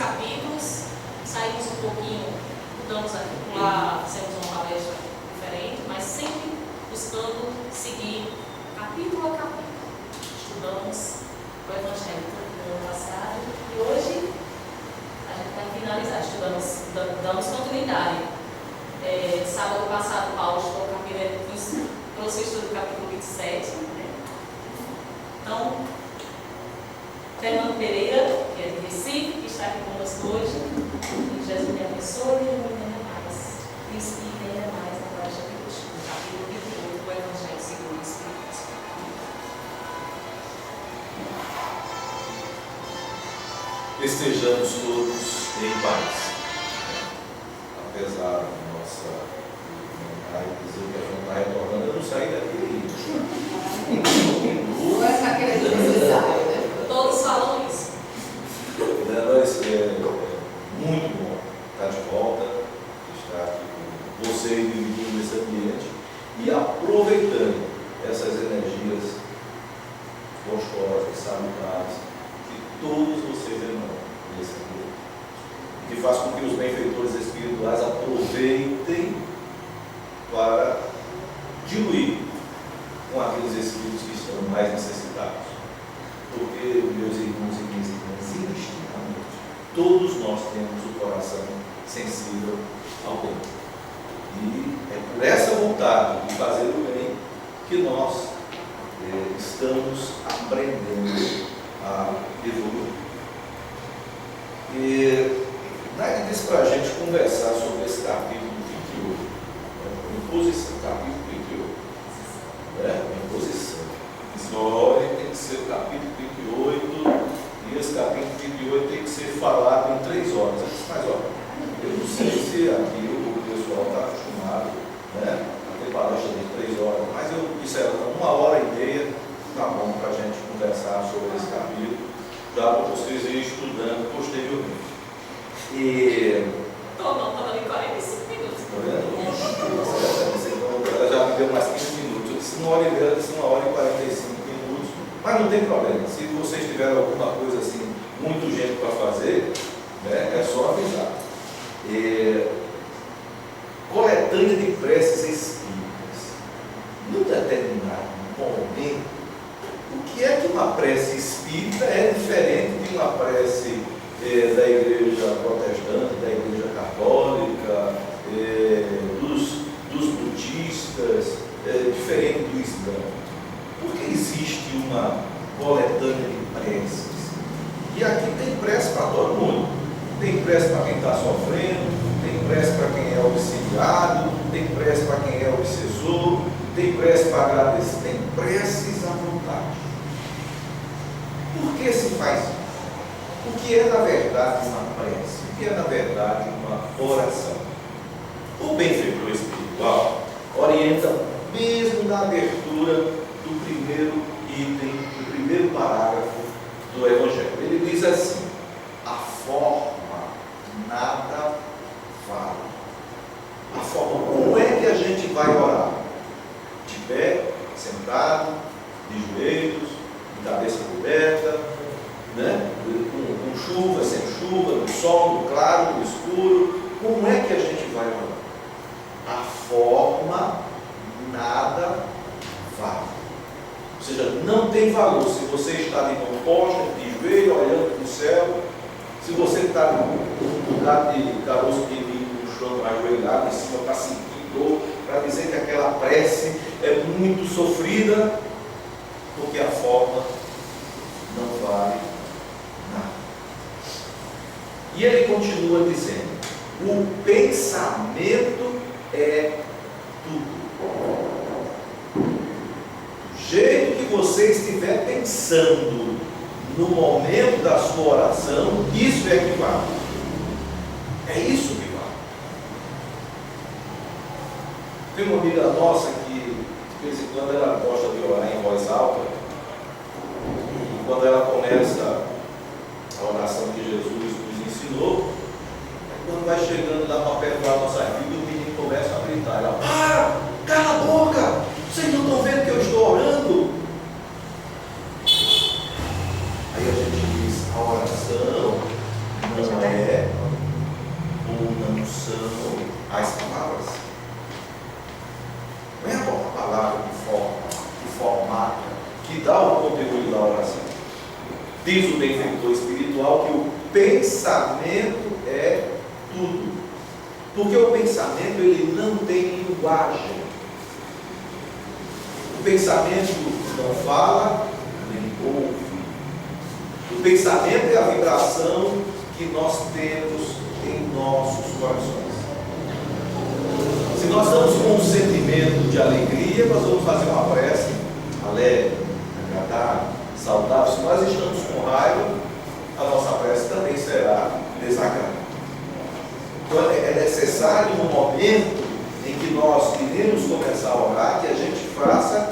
capítulos, saímos um pouquinho, mudamos aqui lá, fizemos uma palestra diferente, mas sempre buscando seguir capítulo a capítulo. Estudamos o Evangelho no ano passado e hoje a gente vai finalizar, damos continuidade. Sábado passado, Paulo estudou o capítulo, trouxe o estudo do capítulo 27. Então, Fernando Pereira, que é de Recife, que está aqui conosco hoje, que Jesus me abençoe e me entenda mais. Me inspire ainda mais na palestra que eu estudo, capítulo 28 do Evangelho segundo o Espírito Santo. Estejamos todos em paz. Apesar da nossa dizer que a gente está retornando, eu não saí daqui. Não é naquele necessário, né? Todos falam isso. Mas é muito bom estar de volta, estar aqui com vocês dividindo esse ambiente e aproveitando essas energias gostosas, salutares, que todos vocês emanam nesse ambiente. E que faz com que os benfeitores espirituais aproveitem para diluir com aqueles espíritos que estão mais necessitados. Porque, meus irmãos e minhas irmãs, indistintamente, todos nós temos o coração sensível ao bem. E é por essa vontade de fazer o bem que nós estamos aprendendo a evoluir. E Nag disse para a gente conversar sobre esse capítulo 28, imposição, capítulo 28, imposição. Olha, tem que ser o capítulo 28, e esse capítulo 28 tem que ser falado em 3 horas. Mas olha, eu não sei se aqui o pessoal está acostumado a ter palestra de 3 horas, mas eu disse a ela, 1h30 está bom para a gente conversar sobre esse capítulo, já para vocês irem estudando posteriormente. Estava ali 45 minutos. Está vendo? Então, ela já viveu mais 15 minutos. Eu disse 1h30, eu disse 1h45 minutos. Mas não tem problema. Se vocês tiverem alguma coisa assim, muito urgente para fazer, é só avisar. Coletânea de preces espíritas. Num determinado momento, o que é que uma prece espírita é diferente de uma prece da igreja protestante, da igreja católica, dos budistas, diferente do Islã? Porque existe uma coletânea de preces. E aqui tem prece para todo mundo. Tem prece para quem está sofrendo, tem prece para quem é obsidiado, tem prece para quem é obsessor, tem prece para agradecer, tem preces à vontade. Por que se faz isso? O que é, na verdade, uma prece? O que é, na verdade, uma oração? O benfeitor espiritual orienta mesmo na abertura do primeiro item, do primeiro parágrafo do Evangelho. Ele diz assim: a forma nada vale. A forma, como é que a gente vai orar? De pé, sentado, de joelhos, de cabeça coberta, com chuva, sem chuva, no sol, no claro, no escuro. Como é que a gente vai orar? A forma nada vale. Ou seja, não tem valor se você está de mão posta, de joelho, olhando para o céu, se você está num lugar de caroço de milho no chão, ajoelhado em cima para sentir dor, para dizer que aquela prece é muito sofrida, porque a forma não vale nada. E ele continua dizendo: o pensamento é tudo. Do jeito que você estiver pensando no momento da sua oração, isso é que vale. É isso que vale. Tem uma amiga nossa que, de vez em quando, ela gosta de orar em voz alta. E quando ela começa a oração que Jesus nos ensinou, quando vai chegando lá para perto da nossa vida, o menino começa a gritar. Ela: cala a boca! Vocês não estão vendo que eu estou orando? Aí a gente diz: a oração não é Diz o benfeitor espiritual que o pensamento é tudo. Porque o pensamento ele não tem linguagem. O pensamento não fala, nem ouve. O pensamento é a vibração que nós temos em nossos corações. Se nós estamos com um sentimento de alegria, nós vamos fazer uma prece alegre, agradável, saudável. Se nós estamos com raiva, a nossa prece também será desagradável. Então é necessário no momento em que nós iremos começar a orar, que a gente faça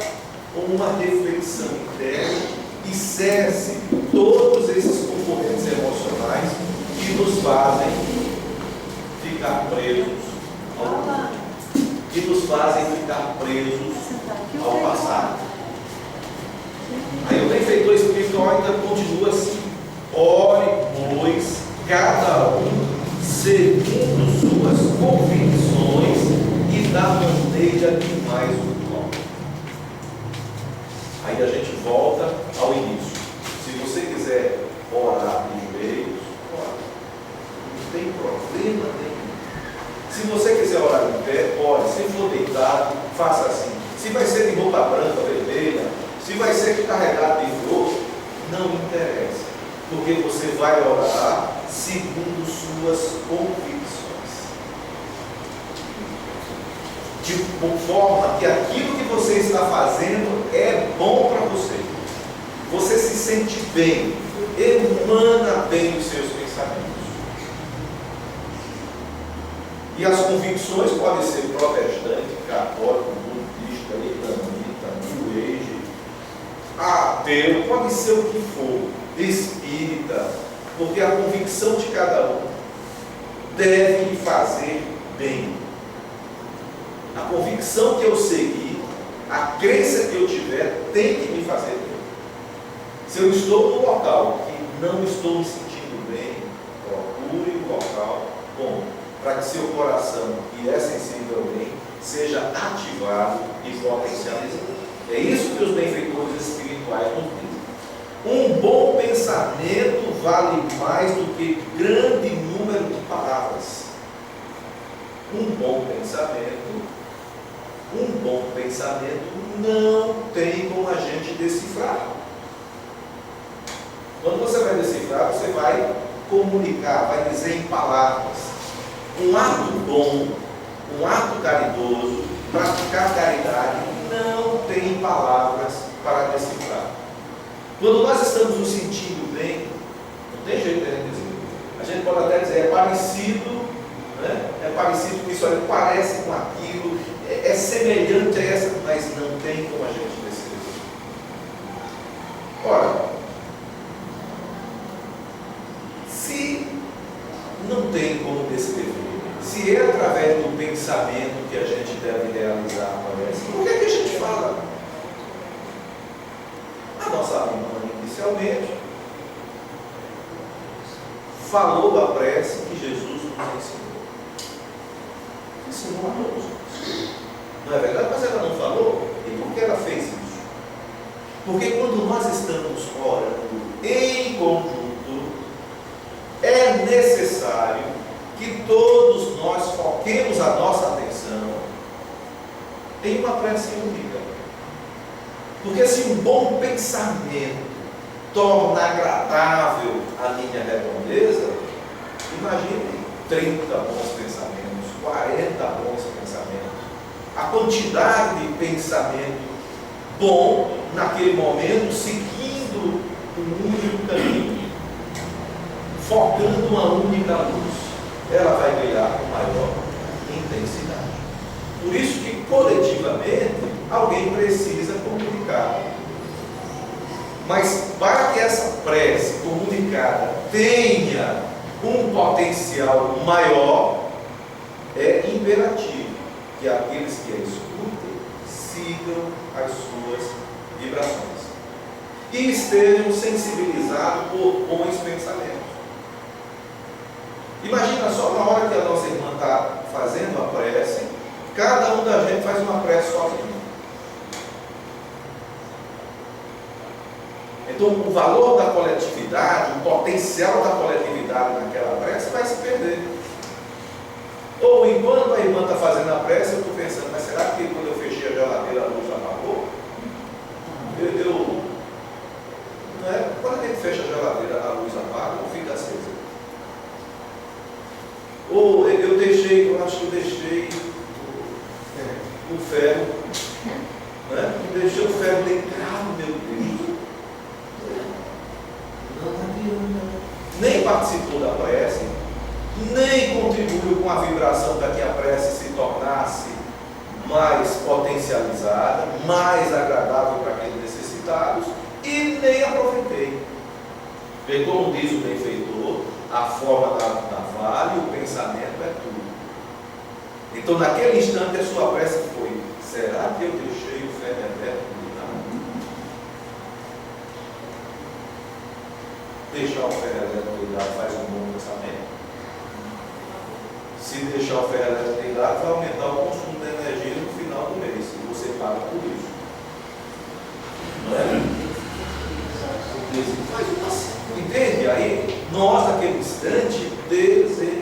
uma reflexão interna e cesse todos esses componentes emocionais que nos fazem ficar presos ao passado. Aí o benfeitor espiritual ainda continua assim: ore, pois, cada um segundo suas convicções e da maneira que mais o toca. Aí a gente volta ao início. Se você quiser orar de joelhos, ore. Não tem problema nenhum. Se você quiser orar em pé, ore. Se for deitado, faça assim. Se vai ser de roupa branca ou vermelha, se vai ser carregado de flor, não interessa. Porque você vai orar segundo suas convicções. De forma que aquilo que você está fazendo é bom para você. Você se sente bem, emana bem os seus pensamentos. E as convicções podem ser protestante, católico, budista, islamita, new age, ateu, pode ser o que for, espírita, porque a convicção de cada um deve me fazer bem. A convicção que eu seguir, a crença que eu tiver, tem que me fazer bem. Se eu estou num local que não estou me sentindo bem, procure um local bom, para que seu coração, que é sensível ao bem, seja ativado e potencializado. É isso que os benfeitores espirituais nos dizem. Um bom pensamento vale mais do que grande número de palavras. Um bom pensamento não tem como a gente decifrar. Quando você vai decifrar, você vai comunicar, vai dizer em palavras. Um ato bom, um ato caridoso, praticar caridade, não tem palavras para decifrar. Quando nós estamos nos sentindo bem, não tem jeito de a gente dizer. A gente pode até dizer, é parecido, né? É parecido com isso, olha, parece com aquilo, é semelhante a essa, mas não tem como a gente descrever. Ora, se não tem como descrever, se é através do pensamento que a gente deve realizar a prece, por que a gente fala? A nossa irmã, inicialmente, falou a prece que Jesus nos ensinou. Ensinou a todos. Não é verdade? Mas ela não falou. E por que ela fez isso? Porque quando nós estamos orando em conjunto, é necessário que todos nós foquemos a nossa atenção em uma prece única. Porque se um bom pensamento torna agradável a minha redondeza, imagine 30 bons pensamentos, 40 bons pensamentos. A quantidade de pensamento bom naquele momento, seguindo um único caminho, focando uma única luz, ela vai ganhar com maior intensidade. Por isso que coletivamente alguém precisa comunicar. Mas para que essa prece comunicada tenha um potencial maior, é imperativo que aqueles que a escutem sigam as suas vibrações e estejam sensibilizados por bons pensamentos. Imagina só na hora que a nossa irmã está fazendo a prece, cada um da gente faz uma prece sozinho. Então, o valor da coletividade, o potencial da coletividade naquela prece vai se perder. Ou enquanto a irmã está fazendo a prece, eu estou pensando, mas será que quando eu fechei a geladeira a luz apagou? Não é? Quando a gente fecha a geladeira, a luz apaga ou fica acesa? Ou eu acho que eu deixei o ferro, né? Eu deixei o ferro ligado, meu Deus. Não adianta. Nem participou da prece, nem contribuiu com a vibração para que a prece se tornasse mais potencializada, mais agradável para aqueles necessitados, e nem aproveitei. Porque, como diz o benfeitor, a forma da vale, o pensamento é tudo. Então, naquele instante, a sua prece foi: será que eu deixei o ferro elétrico ligado? Deixar o ferro elétrico ligado faz um bom pensamento. Se deixar o ferro elétrico ligado, vai aumentar o consumo de energia no final do mês, e você paga por isso. Não é? Entende? Aí, nós, naquele instante, desequilibramos.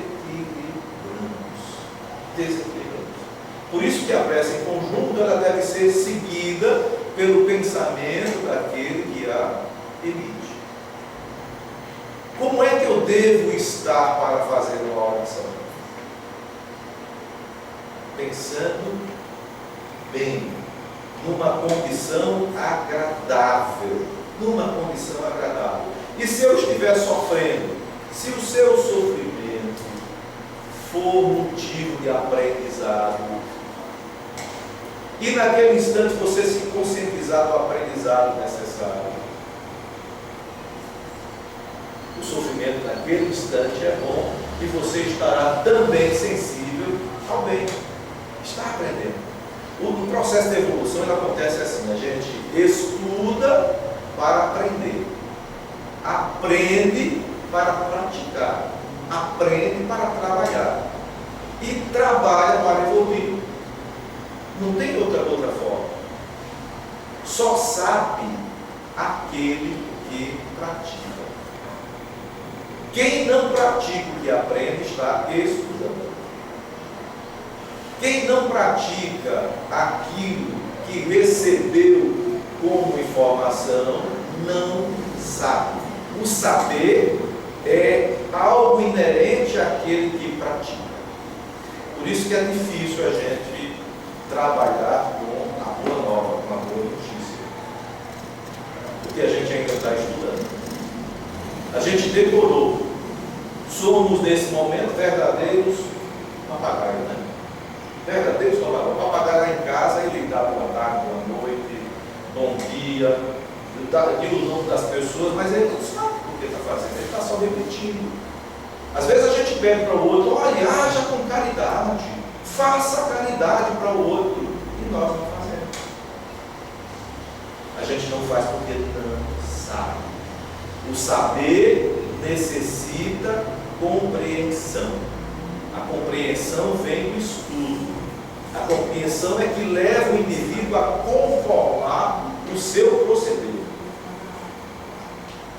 Por isso que a prece em conjunto, ela deve ser seguida pelo pensamento daquele que a emite. Como é que eu devo estar para fazer uma oração? Pensando bem, numa condição agradável. Numa condição agradável. E se eu estiver sofrendo, se o seu sofrimento for motivo de aprendizado, e naquele instante você se conscientizar do aprendizado necessário, o sofrimento naquele instante é bom e você estará também sensível ao bem. Está aprendendo. O processo de evolução ele acontece assim: a gente estuda para aprender, aprende para praticar, aprende para trabalhar e trabalha para evoluir. Não tem outra forma. Só sabe aquele que pratica. Quem não pratica o que aprende está estudando. Quem não pratica aquilo que recebeu como informação, não sabe. O saber é algo inerente àquele que pratica. Por isso que é difícil a gente trabalhar com a boa nova, com a boa notícia. Porque a gente ainda está estudando. A gente decorou. Somos, nesse momento, verdadeiros papagaios, né? Verdadeiros papagaios. O papagaio lá em casa, ele dá boa tarde, boa noite, bom dia, ele dá aquilo o nome das pessoas, mas ele não sabe o que está fazendo, ele está só repetindo. Às vezes a gente pede para o outro: olha, haja com caridade, faça caridade para o outro, e nós não fazemos. A gente não faz porque não sabe. O saber necessita compreensão. A compreensão vem do estudo. A compreensão é que leva o indivíduo a conformar o seu proceder.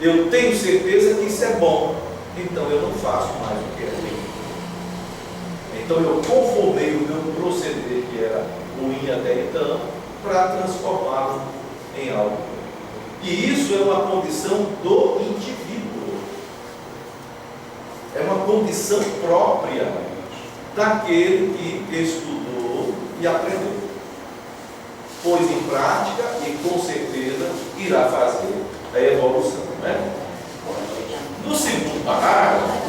Eu tenho certeza que isso é bom, então eu não faço mais o que é ruim. Então eu conformei o meu proceder, que era ruim até então, para transformá-lo em algo. E isso é uma condição do indivíduo. É uma condição própria daquele que estudou e aprendeu. Pôs em prática e com certeza irá fazer a evolução. Né? No segundo parágrafo,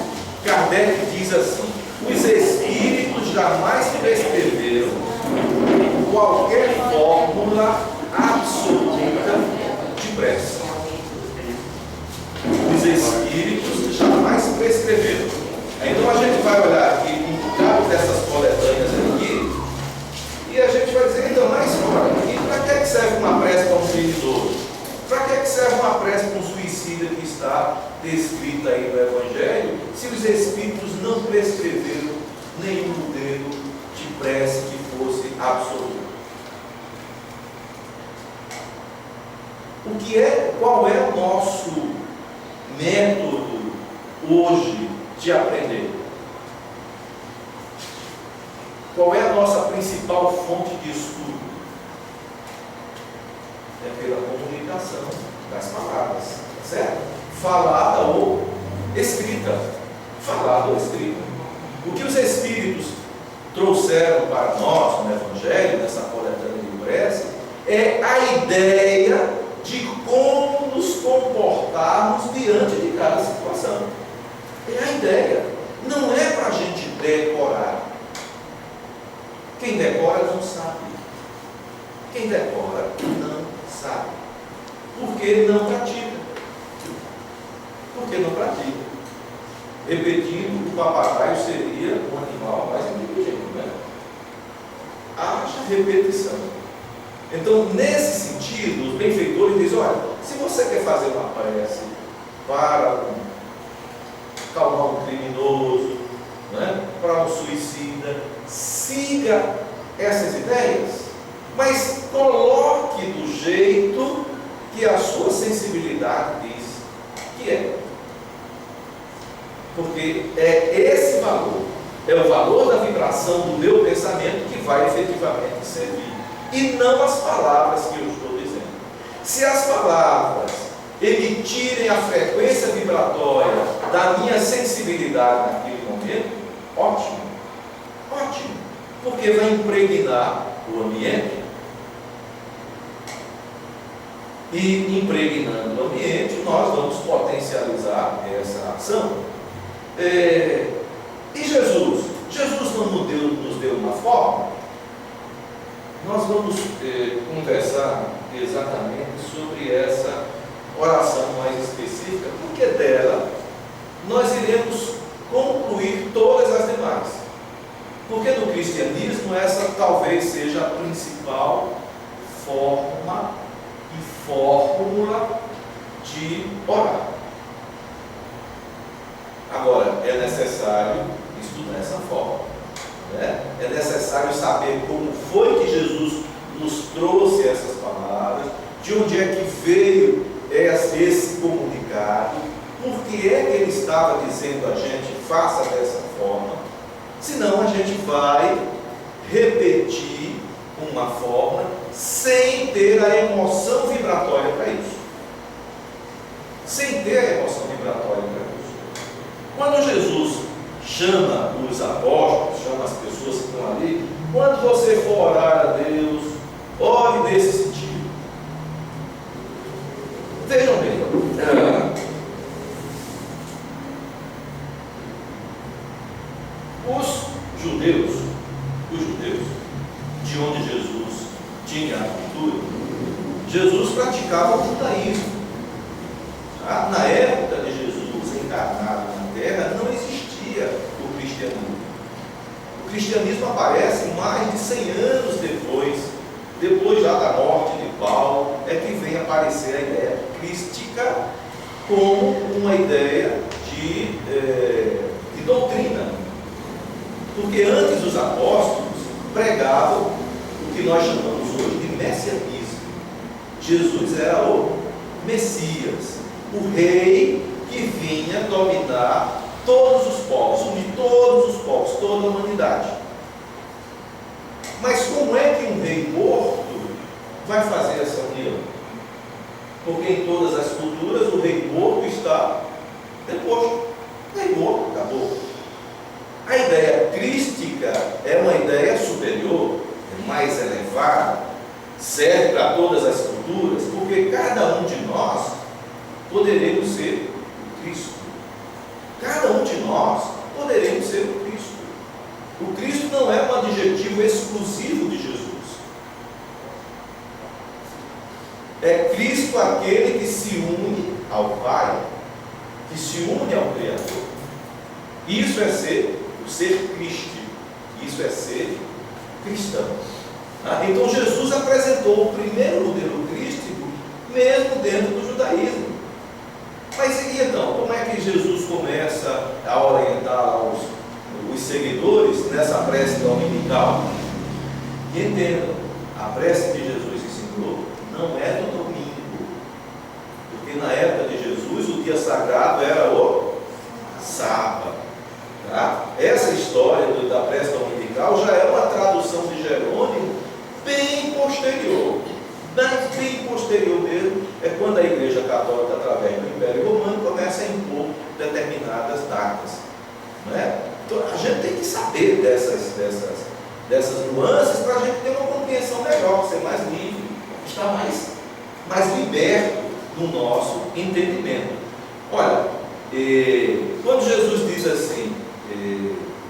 Kardec diz assim: os espíritos jamais prescreveram qualquer fórmula absoluta de prece. Os espíritos jamais prescreveram. Então a gente vai olhar aqui em cada dessas coletâneas aqui e a gente vai dizer: então, mas para que serve uma prece para um feridor? Para que serve uma prece para um suicida que está descrita aí no Evangelho, se os espíritos não prescreveram nenhum modelo de prece que fosse absoluto? Qual é o nosso método hoje de aprender? Qual é a nossa principal fonte de estudo? É pela comunicação das palavras, tá certo? Falada ou escrita. Falada ou escrita. O que os Espíritos trouxeram para nós no Evangelho, nessa coletânea de prece, é a ideia de como nos comportarmos diante de cada situação. É a ideia. Não é para a gente decorar. Quem decora não sabe. Quem decora não sabe. Porque não pratica. Porque não pratica. Repetindo, o papagaio seria o animal mais inteligente, né? Haja repetição. Então, nesse sentido, os benfeitores dizem: olha, se você quer fazer uma prece para calmar um criminoso, né, para um suicida, siga essas ideias, mas coloque do jeito que a sua sensibilidade diz que é. Porque é esse valor, é o valor da vibração do meu pensamento que vai efetivamente servir, e não as palavras que eu estou dizendo. Se as palavras emitirem a frequência vibratória da minha sensibilidade naquele momento, ótimo, ótimo, porque vai impregnar o ambiente, e impregnando o ambiente, nós vamos potencializar essa ação. E Jesus não nos deu uma forma. Nós vamos conversar exatamente sobre essa oração mais específica, porque dela nós iremos concluir todas as demais. Porque no cristianismo essa talvez seja a principal forma e fórmula de orar. Agora, é necessário estudar essa forma, né? É necessário saber como foi que Jesus nos trouxe essas palavras, de onde é que veio esse comunicado, por que é que ele estava dizendo a gente faça dessa forma, senão a gente vai repetir uma forma sem ter a emoção vibratória para isso. Sem ter a emoção vibratória para isso. Quando Jesus chama os apóstolos, chama as pessoas que estão ali, quando você for orar a Deus, ore nesse sentido. Vejam bem, os judeus, de onde Jesus tinha a cultura, Jesus praticava o judaísmo. Na época de Jesus encarnado na terra, não existia o cristianismo. O cristianismo aparece mais de 100 anos depois já da morte de Paulo, é que vem aparecer a ideia crística como uma ideia de doutrina. Porque antes os apóstolos pregavam o que nós chamamos hoje de messianismo. Jesus era o Messias, o rei que vinha dominar todos os povos, unir todos os povos, toda a humanidade. Mas como é que um rei morto vai fazer essa união? Porque em todas as culturas o rei morto está deposto. O rei morto acabou. A ideia crística é uma ideia superior, é mais elevada, serve para todas as culturas, porque cada um de nós poderemos ser o Cristo. Cada um de nós poderemos ser o Cristo. O Cristo não é um adjetivo exclusivo de Jesus. É Cristo aquele que se une ao Pai, que se une ao Criador. Isso é ser Cristo. Isso é ser cristão. Então Jesus apresentou o primeiro modelo crístico mesmo dentro do judaísmo. Mas e então, como é que Jesus começa a orientar os seguidores nessa prece dominical? E entendam, a prece que Jesus ensinou não é do domingo, Porque na época de Jesus o dia sagrado era o sábado. Tá? Essa história da prece dominical já é uma tradução de Jerônimo bem posterior. Bem posterior mesmo é quando a Igreja Católica, através do Império Romano, começa a impor determinadas datas. Não é? Então a gente tem que saber dessas nuances para a gente ter uma compreensão melhor, ser mais livre, estar mais liberto no nosso entendimento. Olha, quando Jesus diz assim,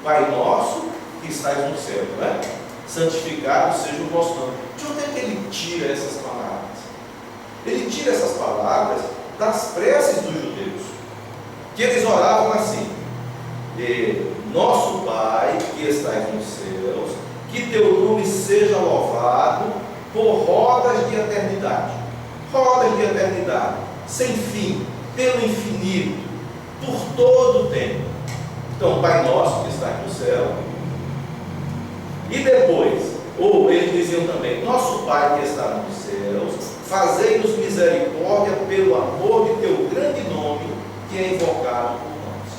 Pai nosso que estás no céu, não é? Santificado seja o vosso nome. De onde é que ele tira essas palavras? Ele tira essas palavras das preces dos judeus, que eles oravam assim: nosso Pai que estás nos céus, que teu nome seja louvado por rodas de eternidade. Rodas de eternidade, sem fim, pelo infinito, por todo o tempo. Então, Pai nosso que estás no céu. E depois, ou eles diziam também: nosso Pai que está nos céus, fazei-nos misericórdia pelo amor de teu grande nome, que é invocado por nós.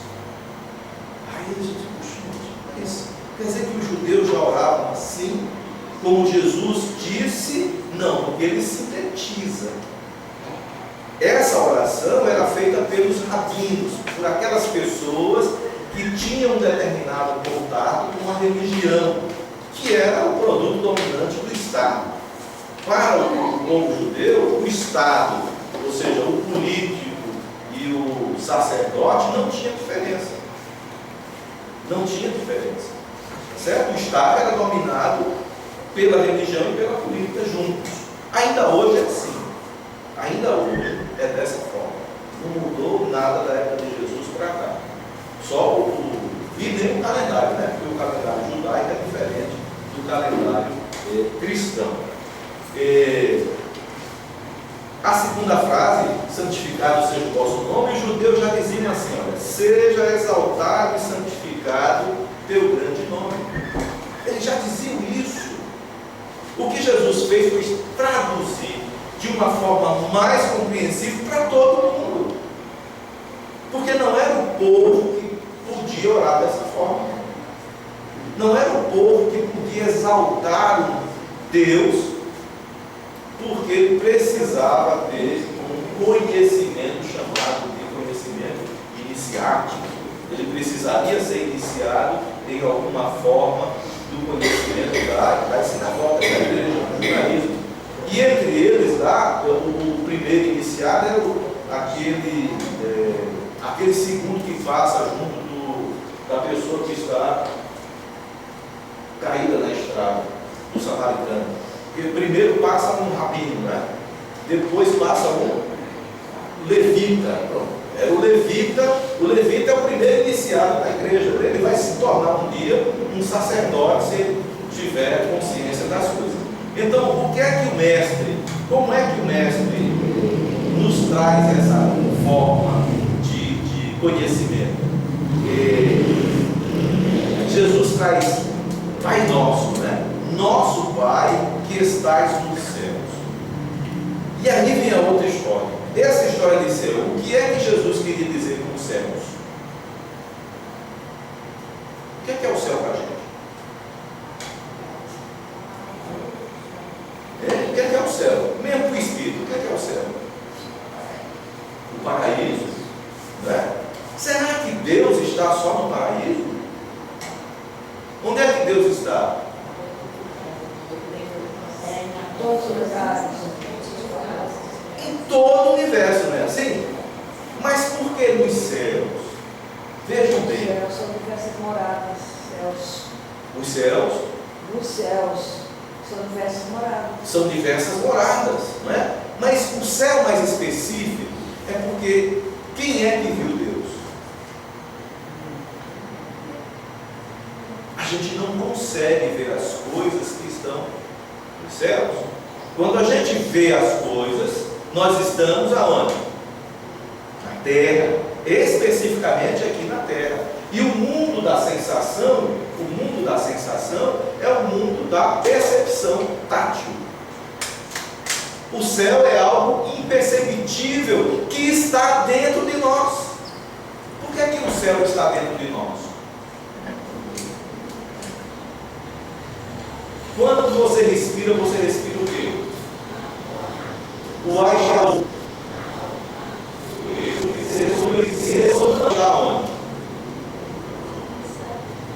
Aí a gente, mas quer dizer que os judeus já oravam assim, como Jesus disse? Não, porque ele sintetiza. Essa oração era feita pelos rabinos, por aquelas pessoas que tinham um determinado contato com a religião, que era o produto dominante do Estado. Para o povo judeu, o Estado, ou seja, o político e o sacerdote, não tinha diferença. Não tinha diferença. Certo? O Estado era dominado pela religião e pela política juntos. Ainda hoje é assim. Ainda hoje é dessa forma. Não mudou nada da época de Jesus para cá. Só e nem o calendário, né? Porque o calendário judaico é diferente do calendário cristão. A segunda frase, santificado seja o vosso nome, os judeus já diziam assim: olha, seja exaltado e santificado teu grande nome. Eles já diziam isso. O que Jesus fez foi traduzir de uma forma mais compreensível para todo mundo, porque não era o povo que podia orar dessa forma, não era o povo que podia exaltar Deus, porque ele precisava ter um conhecimento chamado de conhecimento iniciático. Ele precisaria ser iniciado em alguma forma do conhecimento da sinagoga, da igreja, do judaísmo. E entre eles lá, o primeiro iniciado era aquele segundo que passa junto da pessoa que está caída na estrada, do samaritano. Porque primeiro passa um rabino, né? Depois passa um levita. Era o levita é o primeiro iniciado da igreja. Ele vai se tornar um dia um sacerdote se ele tiver consciência das coisas. Então, o que é que o mestre, como é que o mestre nos traz essa forma de conhecimento? Jesus traz Pai Nosso, né? Nosso Pai que estás nos céus. E aí vem a outra história. Essa história de céu, o que é que Jesus queria dizer com os céus? O que é o céu para a gente? O que é o céu? Mesmo para o Espírito, o que é o céu? O paraíso, né? Será que Deus está só no paraíso? Onde é que Deus está? Em todos os lugares. Em todo o universo, não é assim? Mas por que nos céus? Vejam bem. Os céus são diversas moradas. Os céus? Os céus são diversas moradas. São diversas moradas, não é? Mas o céu mais específico é porque quem é que viu Deus? A gente não consegue ver as coisas que estão nos céus. Quando a gente vê as coisas, nós estamos aonde? Na terra, especificamente aqui na terra. E o mundo da sensação é o mundo da percepção tátil. O céu é algo imperceptível que está dentro de nós. Por que é que o céu está dentro de nós? Quando você respira o quê? O ar está onde?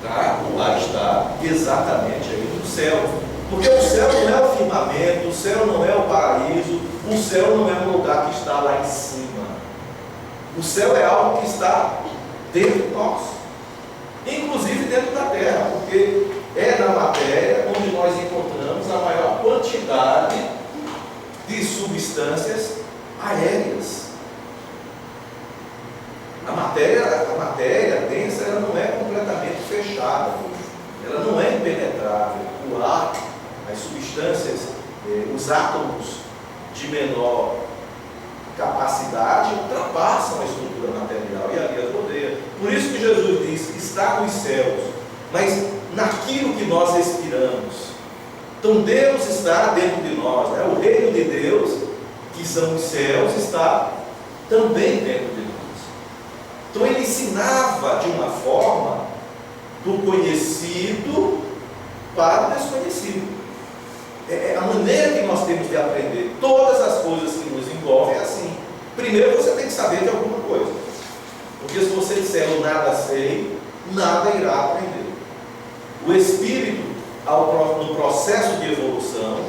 Tá? O ar está exatamente aí no céu. Porque o céu não é o firmamento, o céu não é o paraíso, o céu não é um lugar que está lá em cima. O céu é algo que está dentro de nós, inclusive dentro da terra, porque é na matéria onde nós encontramos a maior quantidade de substâncias aéreas. A matéria densa, ela não é completamente fechada, ela não é impenetrável. O ar, as substâncias, os átomos de menor capacidade ultrapassam a estrutura material e ali as rodeia. Por isso que Jesus diz que está nos céus, mas naquilo que nós respiramos. Então Deus está dentro de nós, né? O reino de Deus, que são os céus, está também dentro de nós. Então ele ensinava de uma forma do conhecido para o desconhecido. É a maneira que nós temos de aprender. Todas as coisas que nos envolvem é assim. Primeiro você tem que saber de alguma coisa, porque se você disser eu nada sei, nada irá aprender. O espírito, no processo de evolução,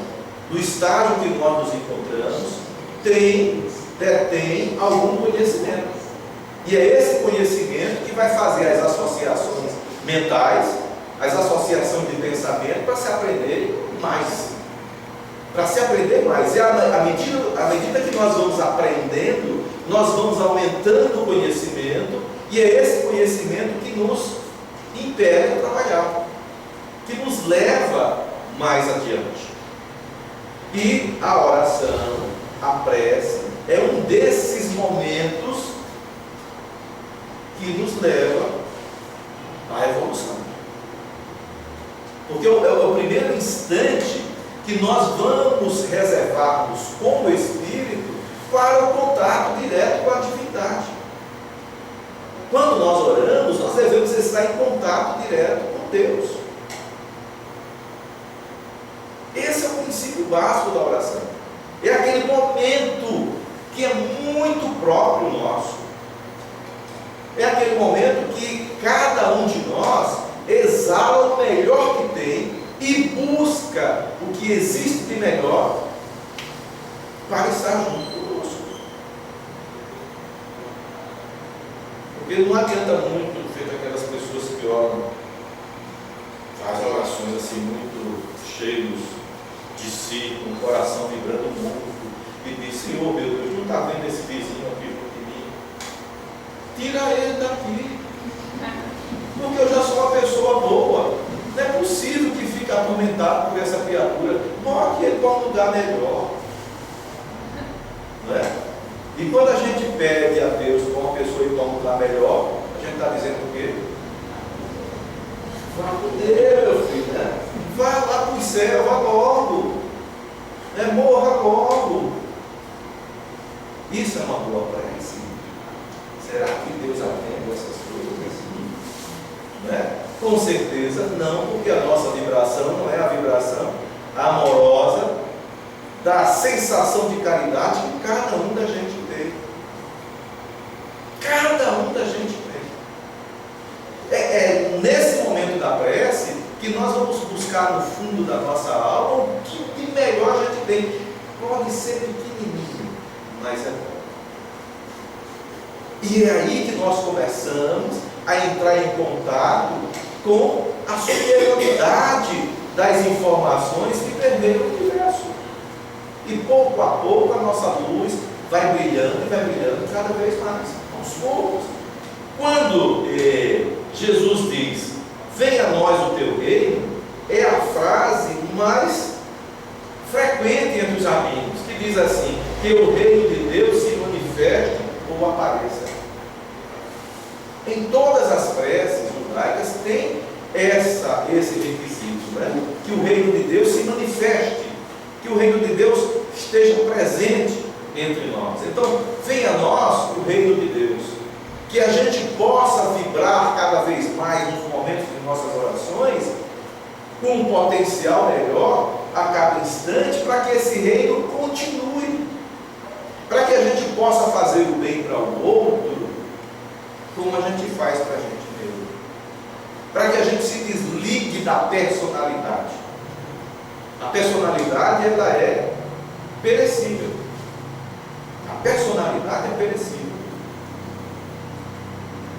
no estágio que nós nos encontramos, detém algum conhecimento. E é esse conhecimento que vai fazer as associações mentais, as associações de pensamento, para se aprender mais. Para se aprender mais. E à medida que nós vamos aprendendo, nós vamos aumentando o conhecimento, e é esse conhecimento que nos impede a trabalhar, que nos leva mais adiante. E a oração, a prece, é um desses momentos que nos leva à evolução. Porque é o primeiro instante que nós vamos reservarmos como espírito para o contato direto com a divindade. Quando nós oramos, nós devemos estar em contato direto com Deus. Esse é o princípio básico da oração. É aquele momento que é muito próprio nosso. É aquele momento que cada um de nós exala o melhor que tem e busca o que existe de melhor para estar junto conosco. Porque não adianta muito ver aquelas pessoas que oram, fazem orações assim muito cheios de si, com o coração vibrando muito, e diz: Senhor meu Deus, não está vendo esse vizinho aqui de mim? Tira ele daqui, porque eu já sou uma pessoa boa. Não é possível que fique atormentado por essa criatura. Morre ele para um lugar melhor. Não é? E quando a gente pede a Deus para uma pessoa ir para um lugar melhor, a gente está dizendo o quê? Vá com Deus, meu filho, né? Vá lá para o céu, vá logo. Morra logo. Isso é uma boa prece. Será que Deus atende essas coisas? Não é? Com certeza não, porque a nossa vibração não é a vibração amorosa da sensação de caridade que cada um da gente tem. Cada um da gente tem. É nesse momento da prece que nós vamos buscar no fundo da nossa alma o que de melhor a gente tem. Pode ser pequenininho, mas é bom. E é aí que nós começamos a entrar em contato com a superioridade das informações que permeiam o universo. E pouco a pouco a nossa luz vai brilhando cada vez mais, aos poucos. Quando Jesus diz: venha a nós o teu reino, é a frase mais frequente entre os amigos, que diz assim: que o reino de Deus se manifeste ou apareça. Em todas as preces judaicas tem esse requisito, né? Que o reino de Deus se manifeste, que o reino de Deus esteja presente entre nós. Então, venha a nós o reino de Deus, que a gente possa vibrar cada vez mais nos momentos de nossas orações, com um potencial melhor a cada instante, para que esse reino continue, para que a gente possa fazer o bem para o outro, como a gente faz para a gente mesmo, para que a gente se desligue da personalidade. A personalidade, ela é perecível. A personalidade é perecível.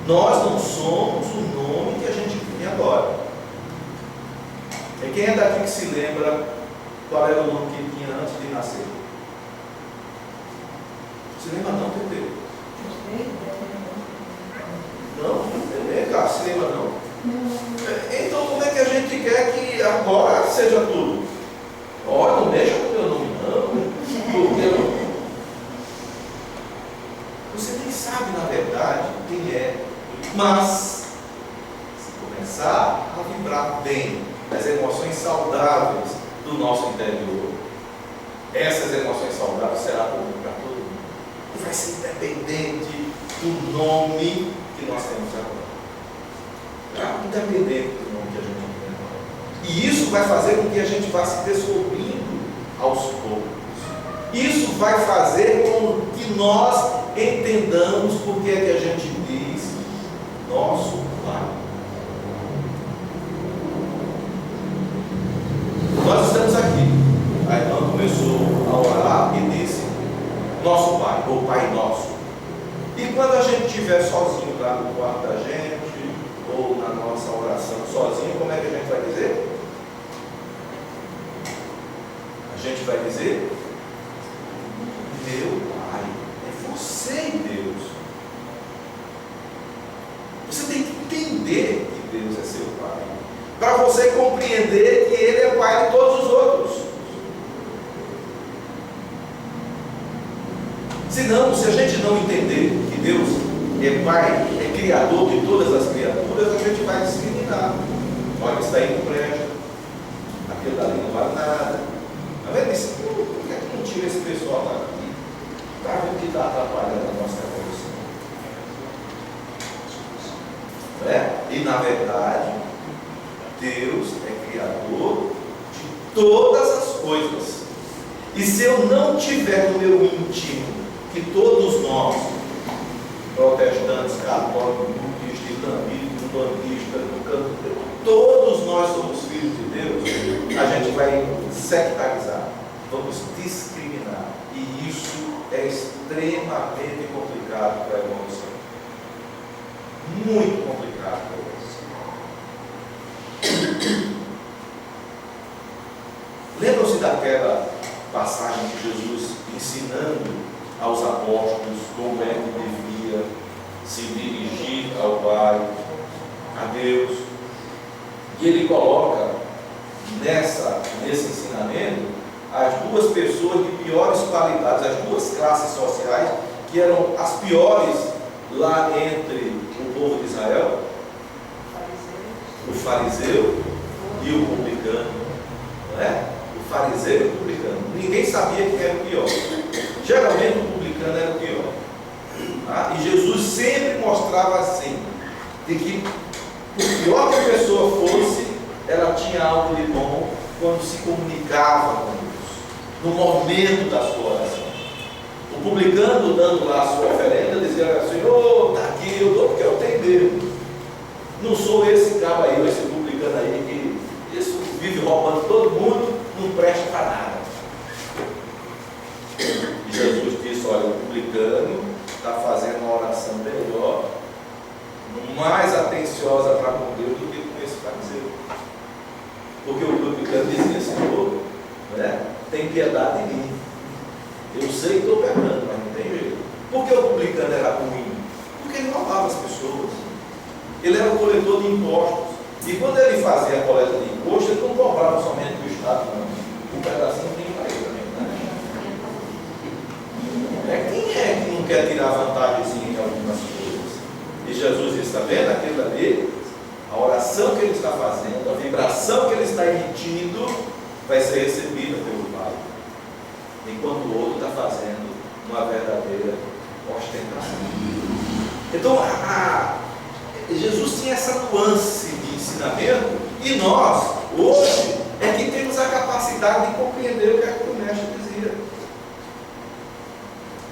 Nós não somos o nome que a gente tem agora. E quem é daqui que se lembra qual era o nome que ele tinha antes de nascer? Se lembra não, Pepe? Não, cara, se lembra não? Então como é que a gente quer que agora seja tudo? Olha, não mexa com o meu nome não, porque não. Você nem sabe na verdade quem é, mas se começar a vibrar bem as emoções saudáveis do nosso interior, essas emoções saudáveis será comum para todo mundo. E vai ser independente do nome que nós temos agora. Independente do nome que a gente tem agora. E isso vai fazer com que a gente vá se descobrindo aos poucos. Isso vai fazer com que nós entendamos por que é que a gente diz nosso Pai. Nós estamos aqui. A irmã começou a orar e disse nosso Pai, ou Pai Nosso. E quando a gente estiver sozinho lá no quarto da gente, ou na nossa oração sozinho, como é que a gente vai dizer? A gente vai dizer meu Pai. É você, Deus. Você tem que entender que Deus é seu Pai, para você compreender que Ele é Pai de todos os outros. Senão, se a gente não entender que Deus é Pai, é Criador de todas as criaturas, a gente vai discriminar. Olha, isso daí não presta, aquilo dali não vale nada. Está vendo isso? Por que é que não tira esse pessoal daqui? Está vendo que está atrapalhando a nossa evolução? E na verdade, Deus é Criador de todas as coisas. E se eu não tiver no meu íntimo que todos nós, protestantes, católicos, budistas, islamistas, umbandistas, todos nós somos filhos de Deus, a gente vai sectarizar, vamos discriminar. E isso é extremamente complicado para a evolução. Muito complicado para a evolução. Lembram-se daquela passagem de Jesus ensinando aos apóstolos como é que devia se dirigir ao Pai, a Deus? E ele coloca nesse ensinamento as duas pessoas de piores qualidades, as duas classes sociais que eram as piores lá entre o povo de Israel, o fariseu e o publicano, não é? O fariseu e o publicano. Ninguém sabia quem era o pior. Geralmente o publicano era o pior. E Jesus sempre mostrava assim, de que por pior que a pessoa fosse, ela tinha algo de bom quando se comunicava com Deus, no momento da sua oração. O publicano, dando lá a sua oferenda, dizia: Senhor, está aqui, eu dou porque eu tenho mesmo. Não sou esse cabo aí, esse publicano aí, que isso vive roubando todo mundo, não presta para nada. E Jesus disse: olha, o publicano está fazendo uma oração melhor, mais atenciosa para com Deus do que com esse fariseu. Porque o publicano dizia: Senhor, tem piedade de mim. Eu sei que estou pecando, mas não tem jeito. Por que o publicano era ruim? Porque ele roubava as pessoas. Ele era o coletor de impostos. E quando ele fazia a coleta de impostos, ele não cobrava somente do Estado, não. Um pedacinho tinha para ele também. Quem é que não quer tirar vantagemzinha em algumas coisas? E Jesus está vendo aquilo ali, a oração que ele está fazendo, a vibração que ele está emitindo, vai ser recebida pelo Pai. Enquanto o outro está fazendo uma verdadeira ostentação. Então, Jesus tinha essa nuance de ensinamento, e nós, hoje, é que temos a capacidade de compreender o que é que o mestre dizia.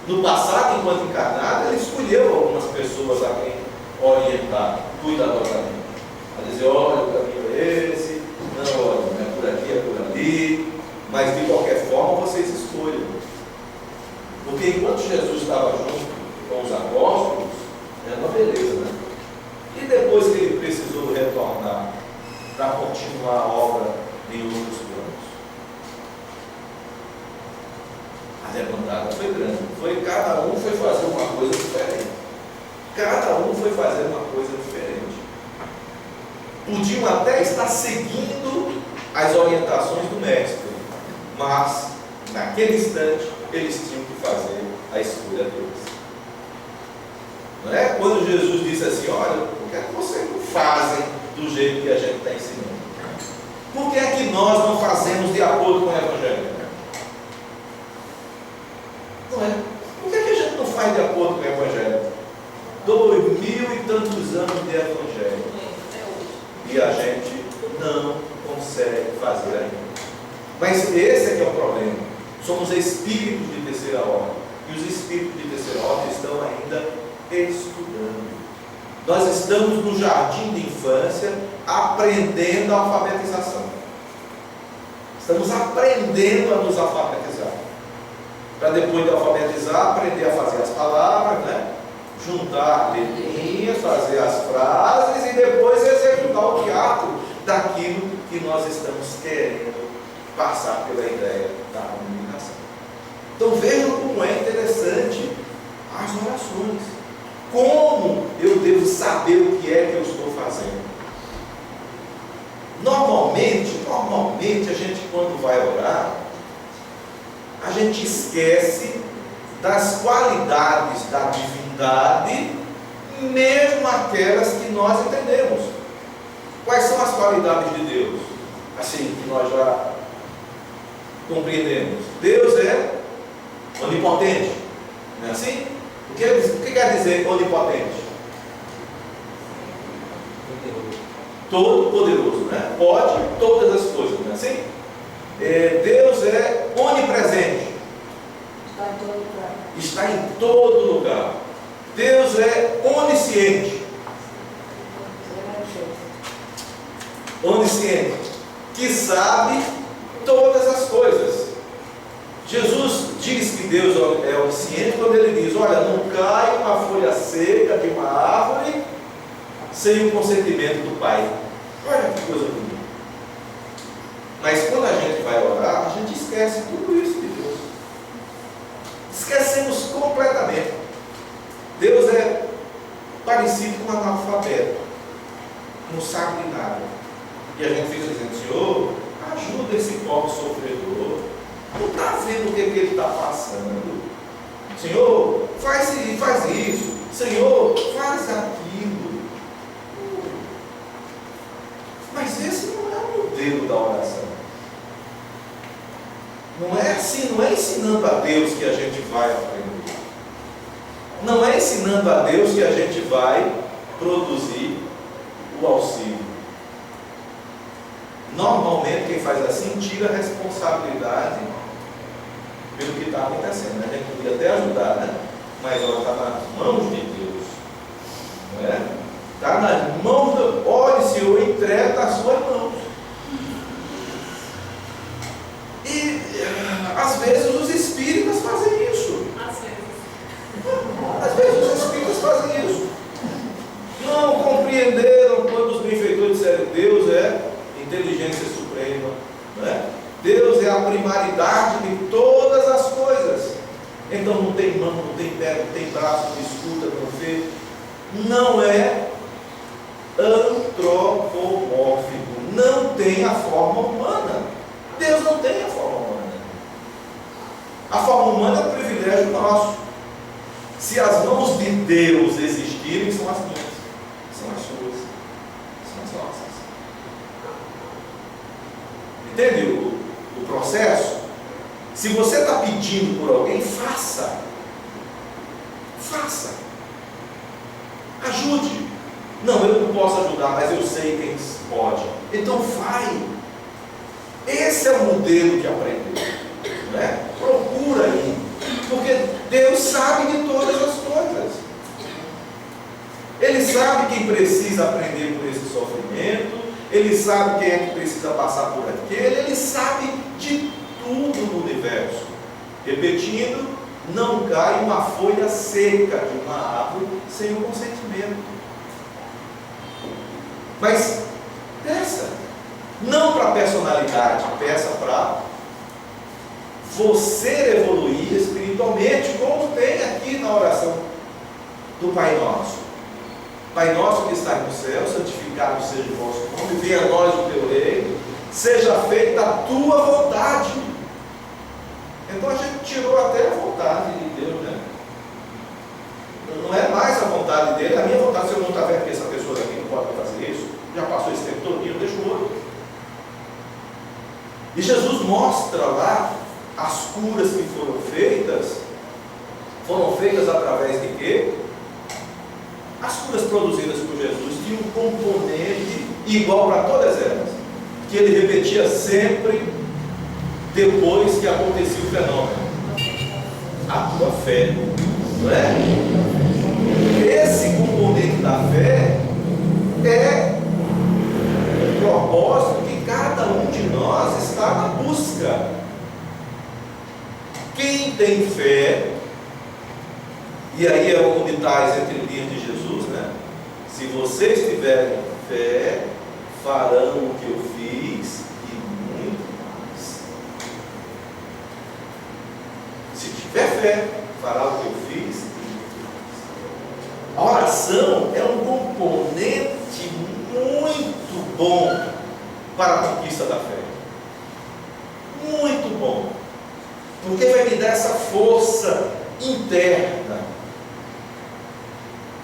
No passado, enquanto encarnado, ele escolheu algumas pessoas a quem orientar cuidadosamente. A dizer, olha, o caminho é esse, não, olha, não é por aqui, é por ali, mas de qualquer forma vocês escolham. Porque enquanto Jesus estava junto com os apóstolos, era uma beleza, né? E depois que ele precisou retornar para continuar a obra em outros planos, a levantada foi grande. Cada um foi fazer uma coisa diferente. Cada um foi fazer uma coisa diferente. Podiam até estar seguindo as orientações do mestre, mas naquele instante eles tinham que fazer a escolha deles. Não é? Quando Jesus disse assim, olha, por que é que vocês não fazem do jeito que a gente está ensinando? Por que é que nós não fazemos de acordo com o Evangelho? Não é? Por que é que a gente não faz de acordo com o Evangelho? 2000 e tantos anos de Evangelho. E a gente não consegue fazer ainda. Mas esse é que é o problema. Somos espíritos de terceira ordem. E os espíritos de terceira ordem estão ainda estudando. Nós estamos no jardim de infância aprendendo a alfabetização. Estamos aprendendo a nos alfabetizar. Para depois de alfabetizar, aprender a fazer as palavras, né? Juntar letrinhas, fazer as frases e depois executar o teatro daquilo que nós estamos querendo passar pela ideia da comunicação. Então vejam como é interessante as orações. Como eu devo saber o que é que eu estou fazendo? Normalmente a gente quando vai orar, a gente esquece das qualidades da divindade, mesmo aquelas que nós entendemos. Quais são as qualidades de Deus? Assim, que nós já compreendemos. Deus é onipotente, não é assim? O que quer dizer onipotente? Todo poderoso, né? Pode todas as coisas, não é assim? Deus é onipresente. Está em todo lugar. Está em todo lugar. Deus é onisciente. Onisciente, que sabe todas as coisas. Jesus diz que Deus é onisciente quando ele diz, olha, não cai uma folha seca de uma árvore sem o consentimento do Pai. Olha que coisa bonita. Mas quando a gente vai orar, a gente esquece tudo isso de Deus. Esquecemos completamente. Deus é parecido com um analfabeto, não sabe de nada. E a gente fica dizendo, Senhor, ajuda esse pobre sofredor. Não está vendo o que ele está passando. Senhor, faz isso. Senhor, faz aquilo. Mas esse não é o modelo da oração. Não é assim, não é ensinando a Deus que a gente vai aprender. Não é ensinando a Deus que a gente vai produzir o auxílio. Normalmente quem faz assim tira a responsabilidade pelo que está acontecendo. A gente podia até ajudar, né? Mas ela está nas mãos de Deus. Não é? Está nas mãos do... Olha, Senhor, entrega nas suas mãos. E às vezes os espíritas fazem isso. Às vezes os espíritas fazem isso. Não compreenderam quando os benfeitores disseram Deus é inteligência suprema, não é? Deus é a primaridade de todas as coisas. Então não tem mão, não tem pé, não tem braço, não escuta, não vê. Não é antropomórfico, não tem a forma humana. Deus não tem a forma humana. A forma humana é um privilégio nosso. Se as mãos de Deus existirem, são as minhas, são as suas, são as nossas. Entende o processo? Se você está pedindo por alguém, faça. faça. Ajude. Não, eu não posso ajudar, mas eu sei quem pode. Então vai. Esse é o modelo de aprender. Né? Procura aí. Porque Deus sabe de todas as coisas. Ele sabe quem precisa aprender por esse sofrimento. Ele sabe quem é que precisa passar por aquele. Ele sabe de tudo no universo. Repetindo, não cai uma folha seca de uma árvore sem o consentimento. Mas peça, não para personalidade, peça para você evoluir espiritualmente, como tem aqui na oração do Pai Nosso. Pai nosso que está no céu, santificado seja o vosso nome, venha a nós o teu reino, seja feita a tua vontade. Então a gente tirou até a vontade de Deus, né? Não é mais a vontade dele, a minha vontade. Se eu não está vendo que essa pessoa aqui não pode fazer isso, já passou esse tempo todinho, deixa o outro. E Jesus mostra lá as curas que foram feitas através de quê? As curas produzidas por Jesus tinham um componente igual para todas elas, que ele repetia sempre depois que acontecia o fenômeno: a tua fé, não é? Esse componente da fé é o propósito que cada um de nós está na busca. Quem tem fé, e aí é onde está as entrelinhas de Jesus, né? Se vocês tiverem fé, farão o que eu fiz e muito mais. Se tiver fé, fará o que eu fiz e muito mais. A oração é um componente muito bom para a conquista da fé. Muito bom. Porque vai me dar essa força interna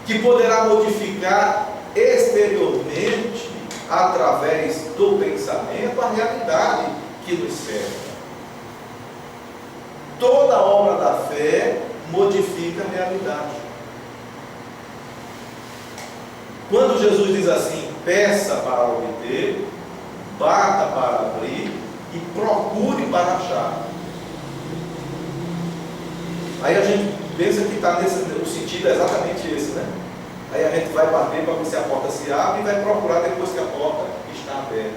que poderá modificar exteriormente, através do pensamento, a realidade que nos cerca. Toda obra da fé modifica a realidade. Quando Jesus diz assim: peça para obter, bata para abrir e procure para achar. Aí a gente pensa que está o sentido é exatamente esse, né? Aí a gente vai bater para ver se a porta se abre e vai procurar depois que a porta está aberta.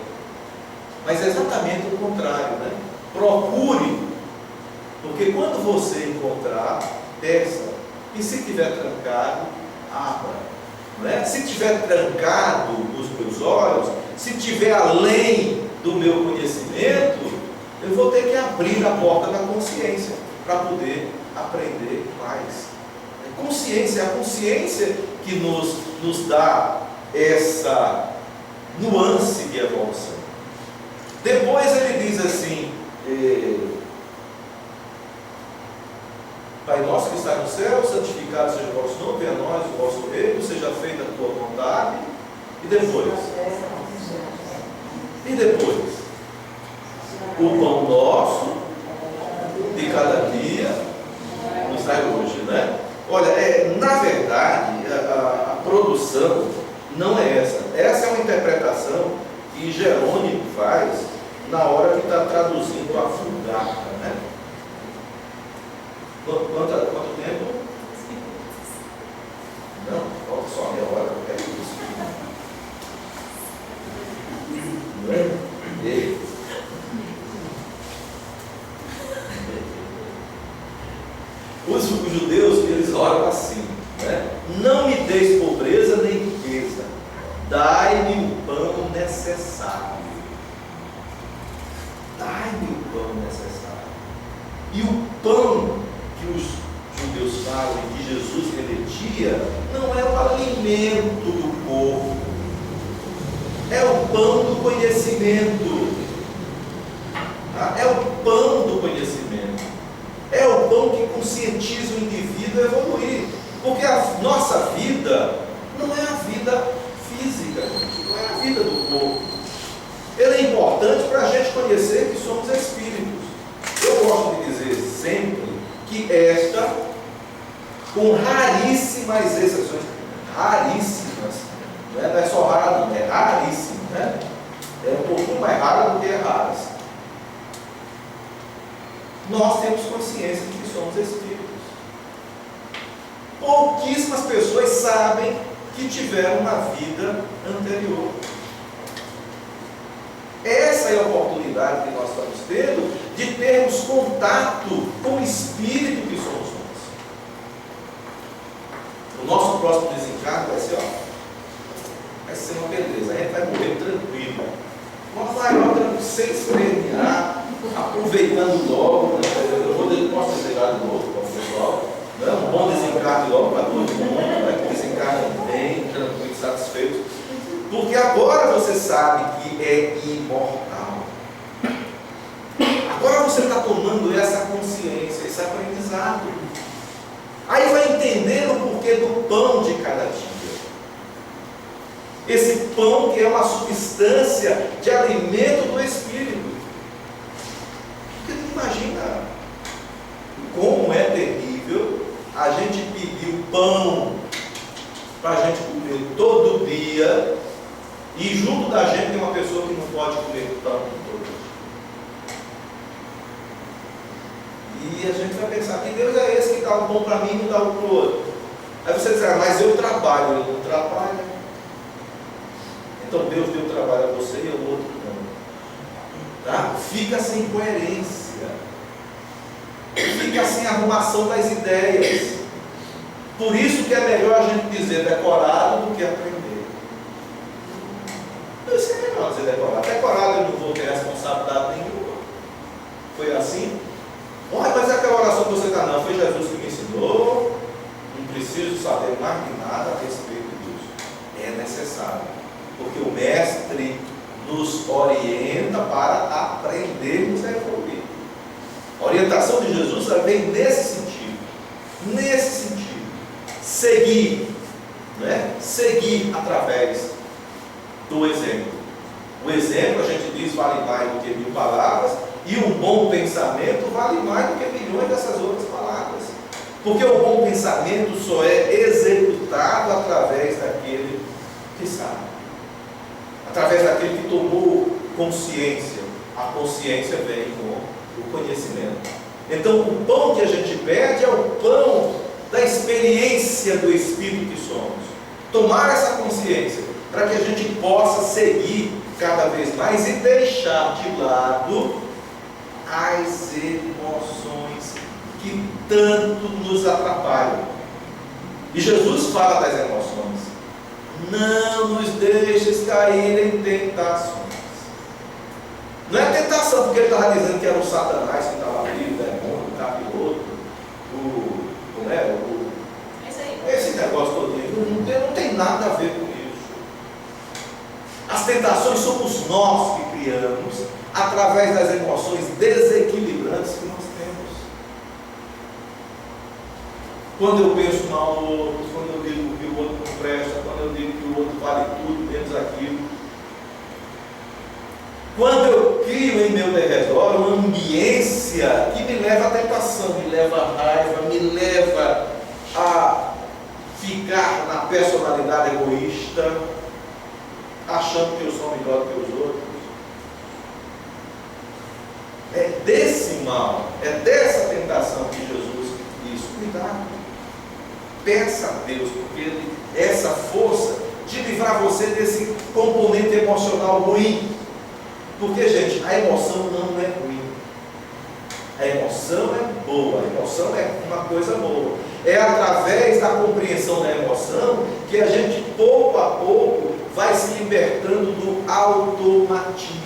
Mas é exatamente o contrário, né? Procure, porque quando você encontrar, peça. E se estiver trancado, abra. Não é? Se estiver trancado nos meus olhos, se estiver além do meu conhecimento, eu vou ter que abrir a porta da consciência para poder aprender mais. Consciência, a consciência que nos dá essa nuance de evolução. Depois ele diz assim: Pai nosso que está no céu, santificado seja o vosso nome, venha a nós o vosso reino, seja feita a tua vontade. E depois? O pão nosso de cada dia nos dai hoje, né? Olha, na verdade, a produção não é essa. Essa é uma interpretação que Jerônimo faz na hora que está traduzindo a Vulgata, né? Quanto tempo? Não, falta só meia hora, eu quero isso. Não é? Os judeus, eles oram assim, né? Não me deis pobreza nem riqueza, dai-me o pão necessário. Dai-me o pão necessário. E o pão que os judeus falam e que Jesus repetia, não é o alimento do corpo, é o pão do conhecimento. Tá? É o pão do conhecimento. É o pão que conscientiza o indivíduo a evoluir. Porque a nossa vida não é a vida física, gente, não é a vida do corpo. Ele é importante para a gente conhecer que somos espíritos. Eu gosto de dizer sempre que esta com raríssimas exceções. Raríssimas. Não é só raro, não, é raríssimo, né? É um pouquinho mais raro do que é raras. Nós temos consciência de que somos espíritos. Pouquíssimas pessoas sabem que tiveram uma vida anterior. Essa é a oportunidade que nós estamos tendo de termos contato com o espírito que somos nós. O nosso próximo desencargo vai ser, vai ser uma beleza. A gente vai morrer tranquilo. Uma maior sem espremer, aproveitando logo. Eu posso desencarnar de novo para o pessoal. Um bom desencarne logo para todo mundo, que desencarnem bem, tranquilos, satisfeitos. Porque agora você sabe que é imortal. Agora você está tomando essa consciência, esse aprendizado. Aí vai entender o porquê do pão de cada dia. Esse pão que é uma substância de alimento do Espírito. Porque tu imagina como é terrível a gente pedir pão para a gente comer todo dia, e junto da gente tem uma pessoa que não pode comer pão todo dia. E a gente vai pensar, que Deus é esse que dá o pão para mim e não dá o para o outro? Aí você diz, mas eu trabalho, ele não trabalha. Então Deus deu trabalho a você e ao outro não. Tá? Fica sem coerência. Fica sem arrumação das ideias. Por isso que é melhor a gente dizer decorado do que aprender. Isso é melhor dizer decorado. Decorado eu não vou ter responsabilidade nenhuma. Foi assim? Olha, mas aquela oração que você está, não, foi Jesus que me ensinou. Não preciso saber mais de nada a respeito disso. É necessário. Porque o Mestre nos orienta para aprendermos a evoluir. A orientação de Jesus vem nesse sentido. Nesse sentido. Seguir. Né? Seguir através do exemplo. O exemplo, a gente diz, vale mais do que 1000 palavras. E um bom pensamento vale mais do que milhões dessas outras palavras. Porque o bom pensamento só é executado através daquele que sabe. Através daquele que tomou consciência. A consciência vem com o conhecimento. Então o pão que a gente pede é o pão da experiência do Espírito que somos. Tomar essa consciência para que a gente possa seguir cada vez mais e deixar de lado as emoções que tanto nos atrapalham. E Jesus fala das emoções. Não nos deixes cair em tentações. Não é tentação, porque ele estava dizendo que era o Satanás que estava ali, o demônio, o capiroto, como é? Esse negócio todo não tem nada a ver com isso. As tentações somos nós que criamos através das emoções desequilibrantes que nós temos. Quando eu penso mal no outro, quando eu digo que o outro não presta, quando eu digo que o outro vale tudo menos aquilo, quando eu crio em meu derredor uma ambiência que me leva à tentação, me leva à raiva, me leva a ficar na personalidade egoísta, achando que eu sou melhor que os outros. É desse mal, é dessa tentação que Jesus diz, cuidado. Peça a Deus, porque Ele é essa força de livrar você desse componente emocional ruim. Porque, gente, a emoção não é ruim. A emoção é boa, a emoção é uma coisa boa. É através da compreensão da emoção que a gente, pouco a pouco, vai se libertando do automatismo.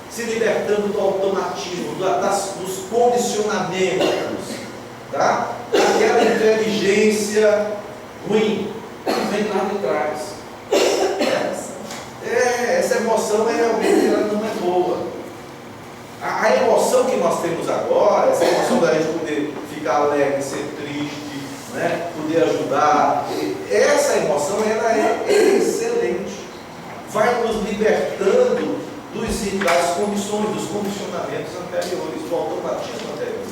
Se libertando do automatismo, dos condicionamentos, tá? Aquela inteligência ruim que vem lá de trás. Essa emoção realmente ela não é boa. A emoção que nós temos agora, essa emoção da gente poder ficar alegre, ser triste, né? Poder ajudar, essa emoção ela é excelente. Vai nos libertando das condições, dos condicionamentos anteriores, do automatismo anterior.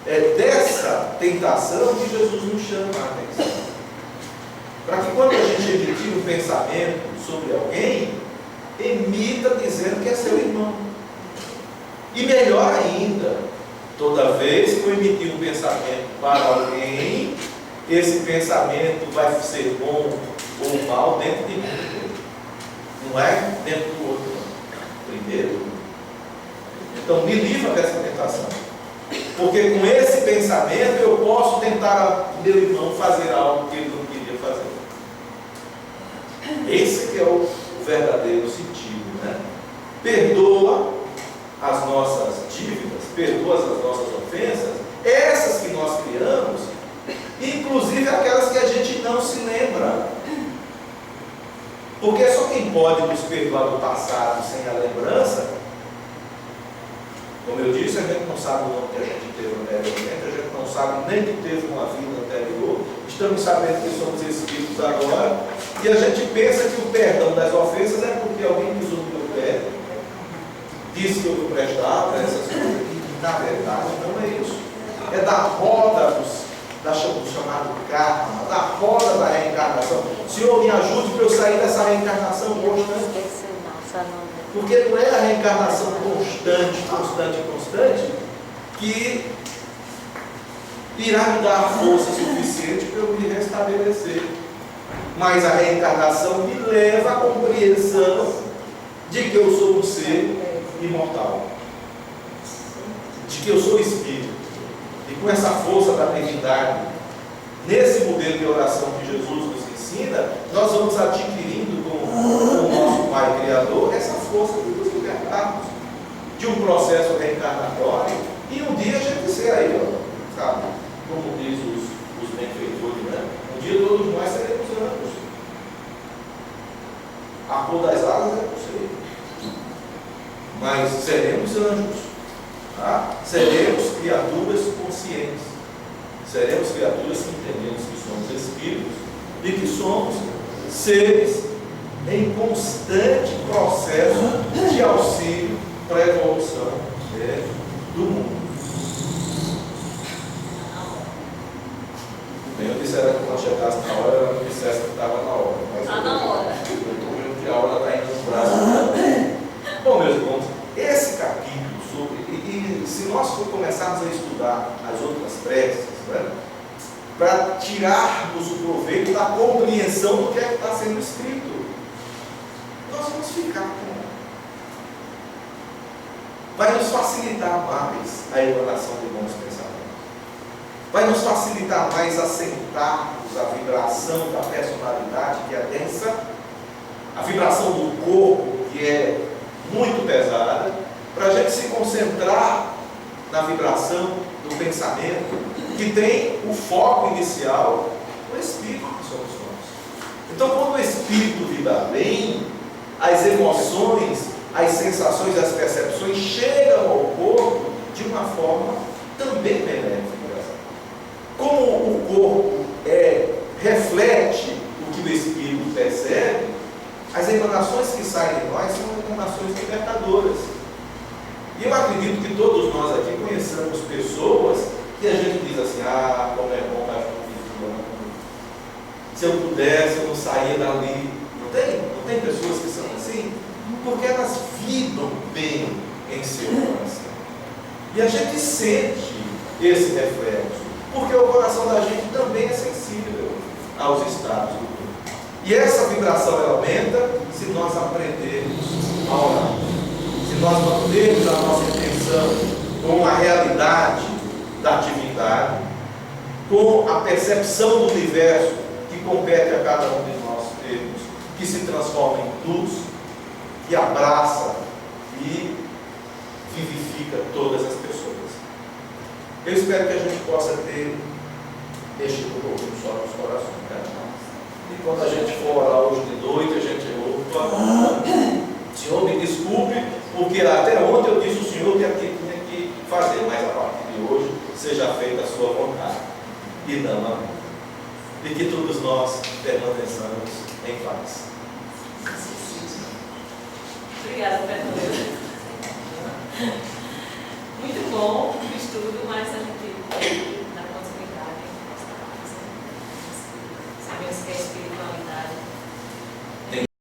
é dessa tentação que Jesus nos chama a atenção. Para que quando a gente emitir um pensamento sobre alguém, emita dizendo que é seu irmão. E melhor ainda, toda vez que eu emitir um pensamento para alguém, esse pensamento vai ser bom ou mal dentro de mim. Não é dentro do outro, não. Primeiro. Então me livra dessa tentação. Porque com esse pensamento eu posso tentar meu irmão fazer algo que ele não queria fazer. Esse que é o verdadeiro sentido, né? Perdoa as nossas dívidas, perdoa as nossas ofensas, essas que nós criamos, inclusive aquelas que a gente não se lembra. Porque só quem pode nos perdoar do passado sem a lembrança, como eu disse, a gente não sabe o nome que a gente teve anteriormente, a gente não sabe nem que teve uma vida anterior, estamos sabendo que somos espíritos agora, e a gente pensa que o perdão das ofensas é porque alguém pisou no meu pé, disse que eu não prestava, essas coisas, e na verdade não é isso. É da roda do chamado karma, da roda da reencarnação. Senhor, me ajude para eu sair dessa reencarnação constante. Porque não é a reencarnação constante que irá me dar força suficiente para eu me restabelecer. Mas a reencarnação me leva à compreensão de que eu sou um ser imortal, de que eu sou espírito. E com essa força da divindade, nesse modelo de oração que Jesus nos ensina, nós vamos adquirindo com o nosso Pai Criador essa força de nos libertarmos de um processo reencarnatório e um dia a gente ser aí, ó, sabe, como diz os benfeitores, né? Um dia todos nós seremos anjos. A cor das asas é possível, mas seremos anjos, tá? Seremos criaturas conscientes, seremos criaturas que entendemos que somos espíritos e que somos seres em constante processo de auxílio para a evolução do mundo. Eu dissera que quando chegasse na hora, ela não dissesse que estava na hora. Está na hora. Eu estou vendo que a hora está indo no braço. Bom, meus irmãos, esse capítulo sobre. E se nós começarmos a estudar as outras preces, né, para tirarmos o proveito da compreensão do que é que está sendo escrito, nós vamos ficar com. Vai nos facilitar mais a emanação de bons pensamentos. Vai nos facilitar mais a sentarmos a vibração da personalidade, que é densa, a vibração do corpo, que é muito pesada, para a gente se concentrar na vibração do pensamento, que tem o foco inicial no espírito que somos nós. Então, quando o espírito vibra bem, as emoções, as sensações, as percepções chegam ao corpo de uma forma também benéfica. Como o corpo reflete o que o espírito percebe, as emanações que saem de nós são emanações libertadoras. E eu acredito que todos nós aqui conheçamos pessoas que a gente diz assim, como é bom estar junto. Se eu pudesse, eu não saía dali. Não tem pessoas que são assim? Porque elas vibram bem em seu coração. E a gente sente esse reflexo. Porque o coração da gente também é sensível aos estados do corpo. E essa vibração ela aumenta se nós aprendermos a orar. Se nós mantermos a nossa intenção com a realidade da divindade, com a percepção do universo que compete a cada um de nós termos, que se transforma em luz, que abraça e vivifica todas as pessoas. Eu espero que a gente possa ter mexido um pouquinho só nos corações, né? E quando a gente for orar hoje de noite, a gente ouve, Senhor, me desculpe, porque até ontem eu disse o Senhor que aqui tinha que fazer, mas a partir de hoje seja feita a sua vontade, e não a minha. E que todos nós permaneçamos em paz. Obrigada, Fernando. Muito bom o estudo, mas a gente